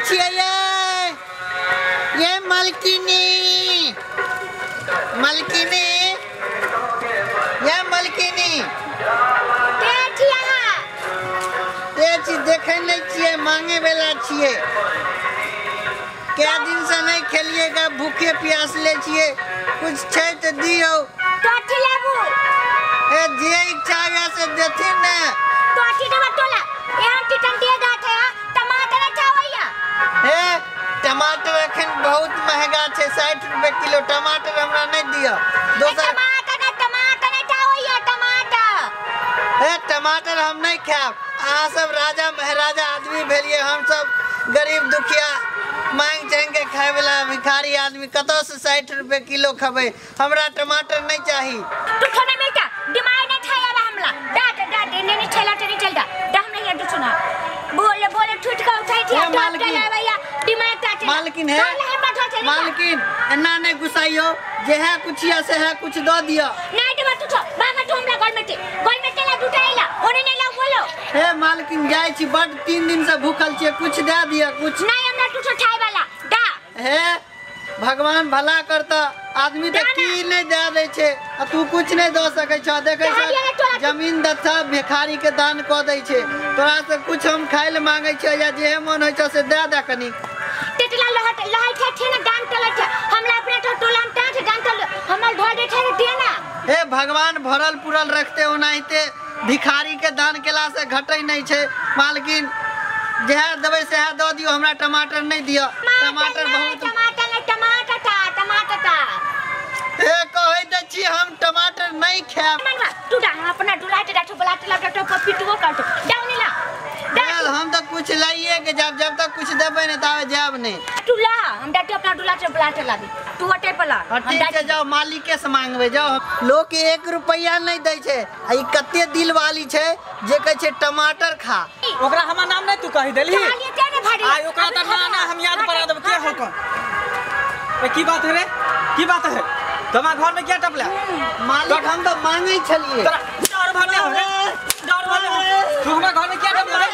छिए ये मलकिनी मलकिनी ये मलकिनी ये चीज देखे नहीं छिए मांगे वाला छिए क्या दिन से नहीं खेलिएगा भूखे प्यास ले छिए कुछ छै तो दियो टोटी लेबू ए जे इच्छा है से देथिन ने टोटी देबा तोला एहन टिटन दे गाठ है टमाटर चावैया ए टमाटर एखन बहुत महंगा छे 60 रुपए किलो टमाटर हमरा नहीं दियो दोसर टमाटर चावैया टमाटर ए टमाटर हम नहीं खाब अहाँ सब राजा महाराजा आदमी भेलिए हम सब गरीब दुखिया मांग चांग के खाए वाला भिखारी आदमी कतो से 60 रुपए किलो खबे हमरा टमाटर नहीं चाहिए तू खाना बेटा दिमाग नहीं खाया हमला डाट डाट नहीं चला चली चल दा हम नहीं है सुना बोले बोले ठुट का उठाई थी मालकिन भैया दिमाग काट मालकिन है मालकिन एना नहीं गुस्साइयो जे है कुछ या से है कुछ दो दियो नहीं तो तू छो बाबा तू हमला गोल में ला दुटाइला ओने नहीं ला बोलो हे मालकिन जाय छी बड 3 दिन से भूखल छी कुछ दे दियो कुछ नहीं हमरा तू छो खाए वाला दा हे भगवान भला करता आदमी तो की नहीं दे दे छे तू कुछ नहीं दो सके छ देखे छ जमीन दथा भिखारी के दान क दे छे तोरा से कुछ हम खाए ले मांगे छ या जे मन होय छ से दे दे कनी टेटला लहट लहट थे ना दान टला छ हमरा अपने तो टोला में टाट दान टल हमल ढो दे छे दे ना हे भगवान भरल पुरल रखते ओनाइते भिखारी के दान केला से घटै नहीं छे मालकिन जे देबे से दो दियो हमरा टमाटर नहीं दियो टमाटर बहुत टमाटर था ए कहै त छी हम टमाटर नहीं खाब तू डा अपना डुलाटे डाटो बलाटे लटो पिटो काटो डाउनी ला हम तो कुछ लाइए के जब तक कुछ देबे नहीं तावे जाब नहीं टुला हम डाटे अपना डुलाटे बलाटे लाबी तू हटे पला ठीक से जाओ मालिक के से मांगबे जाओ लोग 1 रुपया नहीं दै छे ई कते दिल वाली छे जे कह छे टमाटर खा ओकरा हमर नाम नहीं तू कहि देली आई ओकरा त ना हम याद करा देब के हो कौन ए की बात है रे की बात है तमा घर में क्या टपला मालिक हम तो मांगे छलिए डर भरले हो रे डर भरले तू हमरा घर में क्या टपला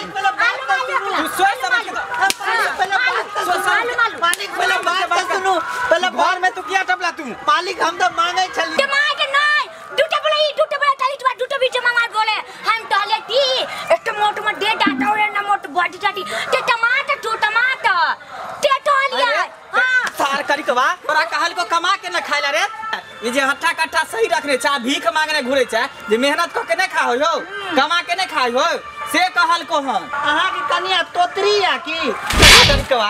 तू सोच समझ के मालिक पहले बात सुनो पहले घर में तू क्या टपला तू मालिक हम तो मांगे छलिए टमाटर नहीं दुटा बड़ा ताली दुटा बीच में मार बोले हम टहले ती एक मोट में दे डाटा और ना मोट बॉडी टाटी ते टमाटर ते टहलिया हां सार करी के बा तोरा कहल को कमा के न खाइला रे ये जे हट्ठा कट्ठा सही रखने चा भीख मांगने घुरे चा जे मेहनत क के न खा हो कमा के न खाई हो से कहल को हम अहाँ के कनिया तोतरी या की करी के बा